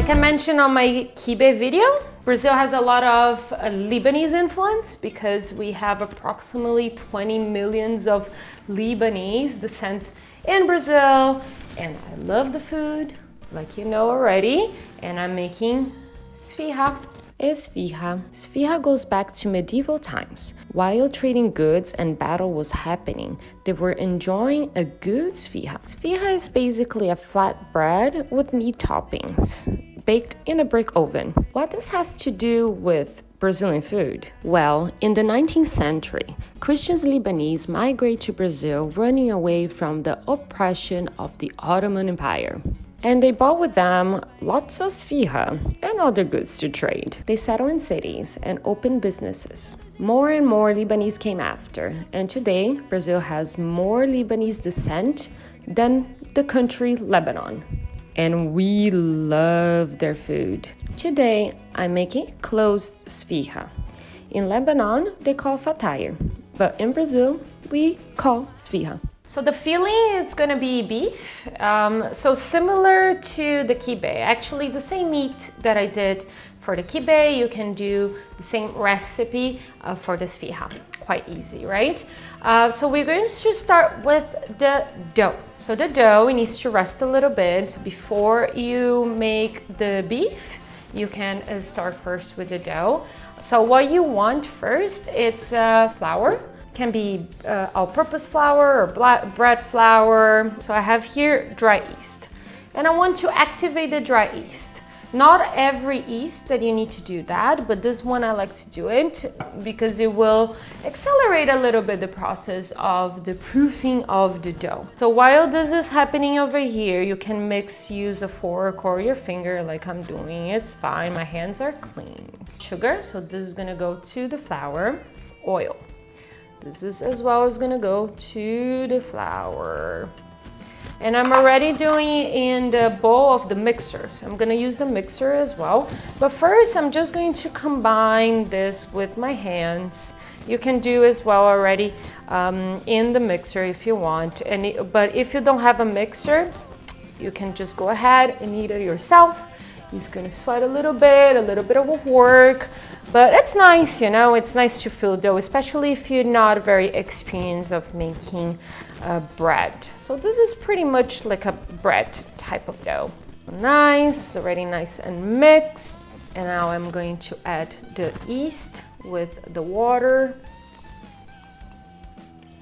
Like I mentioned on my kibbeh video, Brazil has a lot of Lebanese influence because we have approximately 20 millions of Lebanese descent in Brazil, and I love the food, like you know already, and I'm making Sfiha. Esfirra. Sfiha goes back to medieval times. While trading goods and battle was happening, they were enjoying a good Sfiha. Sfiha is basically a flat bread with meat toppings, baked in a brick oven. What this has to do with Brazilian food? Well, in the 19th century, Christians Lebanese migrate to Brazil, running away from the oppression of the Ottoman Empire. And they brought with them lots of Sfiha and other goods to trade. They settled in cities and opened businesses. More and more Lebanese came after, and today Brazil has more Lebanese descent than the country Lebanon. And we love their food. Today I'm making closed Sfiha. In Lebanon they call Fataye, but in Brazil we call Sfiha. So the filling is gonna be beef, so similar to the kibbeh. Actually, the same meat that I did for the kibbeh, you can do the same recipe for the Sfiha. Quite easy, right? So we're going to start with the dough. So the dough needs to rest a little bit before you make the beef. You can start first with the dough. So what you want first, it's flour. Can be all-purpose flour or bread flour. So I have here dry yeast. And I want to activate the dry yeast. Not every yeast that you need to do that, but this one I like to do it because it will accelerate a little bit the process of the proofing of the dough. So while this is happening over here, you can use a fork or your finger like I'm doing. It's fine, my hands are clean. Sugar, so this is gonna go to the flour. Oil. This is as well as gonna go to the flour. And I'm already doing it in the bowl of the mixer. So I'm gonna use the mixer as well. But first, I'm just going to combine this with my hands. You can do as well already in the mixer if you want. But if you don't have a mixer, you can just go ahead and eat it yourself. It's gonna sweat a little bit of work. But it's nice, you know, it's nice to feel dough, especially if you're not very experienced of making bread. So this is pretty much like a bread type of dough. Nice, already nice and mixed. And now I'm going to add the yeast with the water.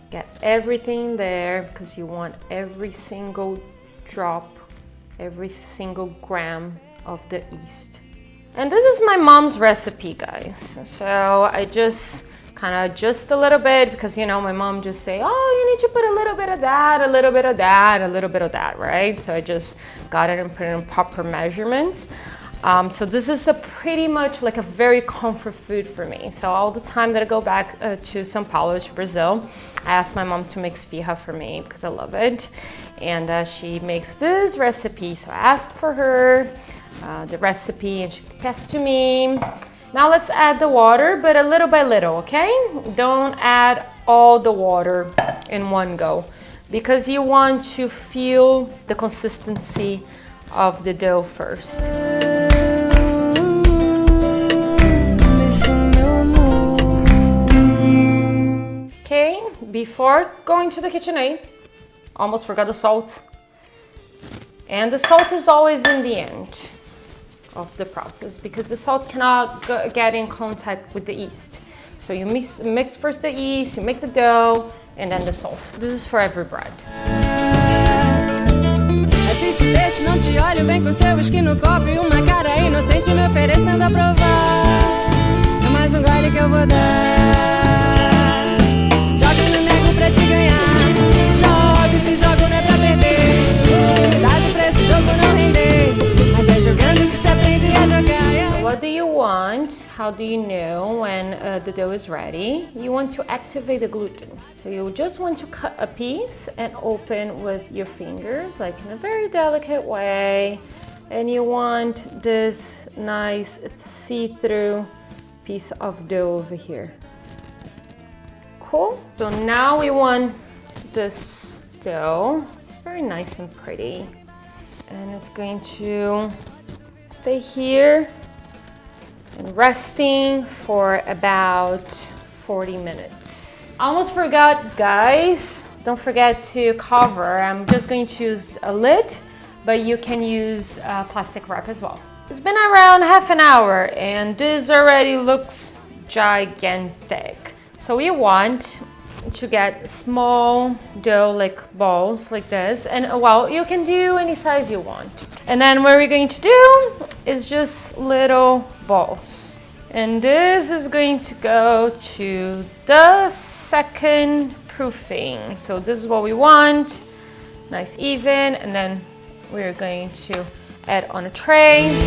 Get everything there because you want every single drop, every single gram of the yeast. And this is my mom's recipe, guys. So I just kind of adjust a little bit because, you know, my mom just say, oh, you need to put a little bit of that, a little bit of that, a little bit of that, right? So I just got it and put it in proper measurements. So this is a pretty much like a very comfort food for me. So all the time that I go back to São Paulo, to Brazil, I ask my mom to make Sfiha for me because I love it. And she makes this recipe. So I ask for her the recipe and she passed to me. Now let's add the water, but a little by little, okay? Don't add all the water in one go because you want to feel the consistency of the dough first. Okay, before going to the KitchenAid, almost forgot the salt. And the salt is always in the end of the process because the salt cannot get in contact with the yeast. So you mix first the yeast, you make the dough, and then the salt. This is for every bread. Assim te deixo, não te olho, vem com seu whisky no copo e uma cara inocente me oferecendo a provar. É mais gole que eu vou dar. Jogue no nego pra te ganhar. Jogue, se jogo não é pra perder. Cuidado pra esse jogo não render. Mas é jogando que se aprende a jogar. So what do you want? How do you know when the dough is ready? You want to activate the gluten. So you just want to cut a piece and open with your fingers, like in a very delicate way. And you want this nice see-through piece of dough over here. Cool. So now we want this dough. It's very nice and pretty. And it's going to stay here and resting for about 40 minutes. Almost forgot, guys. Don't forget to cover. I'm just going to use a lid, but you can use plastic wrap as well. It's been around half an hour and this already looks gigantic. So we want to get small dough like balls like this, and well, you can do any size you want. And then what we're going to do is just little balls. And this is going to go to the second proofing. So this is what we want, nice even, and then we're going to add on a tray.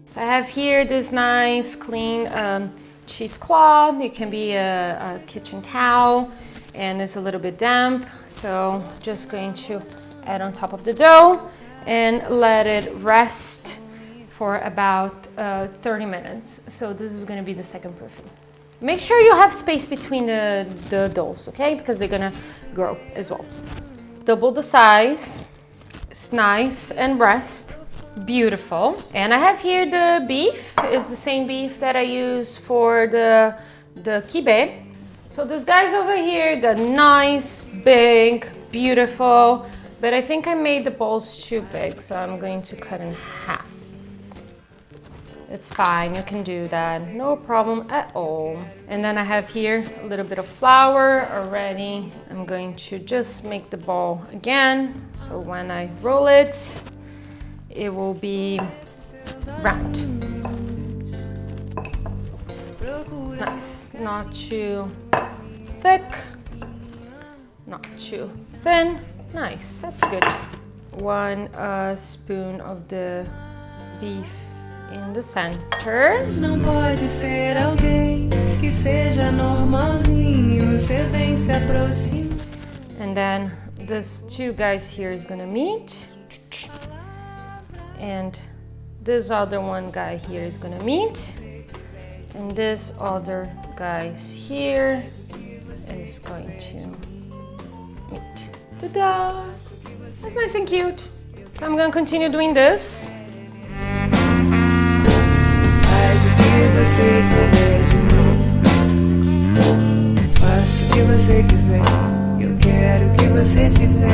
So I have here this nice clean cheesecloth. It can be a kitchen towel, and it's a little bit damp, so just going to add on top of the dough and let it rest for about 30 minutes. So this is going to be the second proofing. Make sure you have space between the doughs, okay, because they're gonna grow as well. Double the size. It's nice and rest. Beautiful. And I have here the beef. It's the same beef that I used for the kibe. So this guy's over here got nice, big, beautiful, but I think I made the balls too big, so I'm going to cut in half. It's fine, you can do that, no problem at all. And then I have here a little bit of flour already. I'm going to just make the ball again, so when I roll it, it will be round. Nice, not too thick, not too thin. Nice, that's good. 1 spoon of the beef in the center. Não pode ser alguém que seja normalzinho, você vem se aproxima. And then this two guys here is gonna meet. And this other one guy here is gonna meet. And this other guys here is going to meet. Ta-da! That's nice and cute. So I'm gonna continue doing this. Faz o que você quiser de mim. Faça o que você quiser. Eu quero o que você fizer.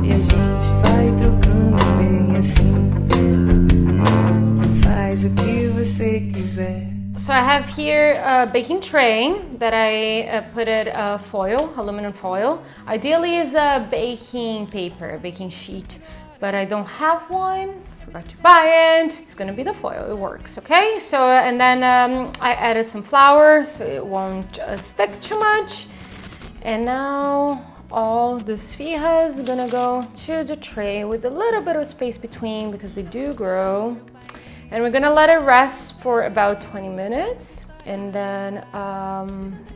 E a gente vai trocando bem assim. Faz o que você quiser. So I have here a baking tray that I put it foil, aluminum foil. Ideally is a baking paper, a baking sheet, but I don't have one. Forgot to buy it. It's gonna be the foil, it works, okay? So, and then I added some flour so it won't stick too much. And now all the Sfiha is gonna go to the tray with a little bit of space between because they do grow. And we're gonna let it rest for about 20 minutes and then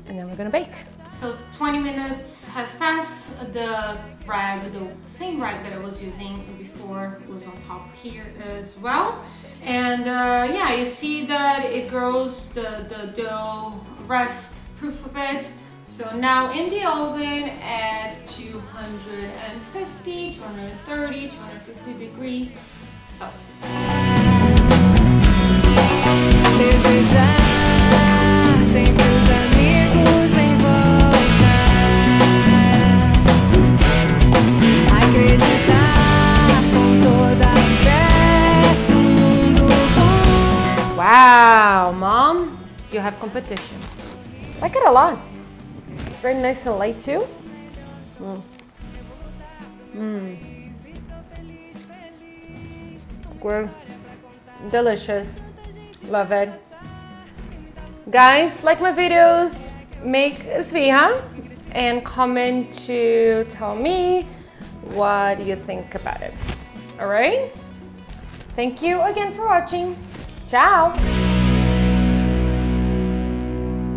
we're gonna bake. So 20 minutes has passed. The rag, the same rag that I was using before was on top here as well. And yeah, you see that it grows, the dough rest proof a bit. So now in the oven at 250, 230, 250 degrees Celsius. Desejar sempre os amigos em volta. Acreditar com toda a fé no mundo bom. Wow, Mom, you have competition. I like it a lot. It's very nice and light too. Good. Delicious. Love it. Guys, like my videos, make Sfiha and comment to tell me what you think about it. All right? Thank you again for watching. Ciao.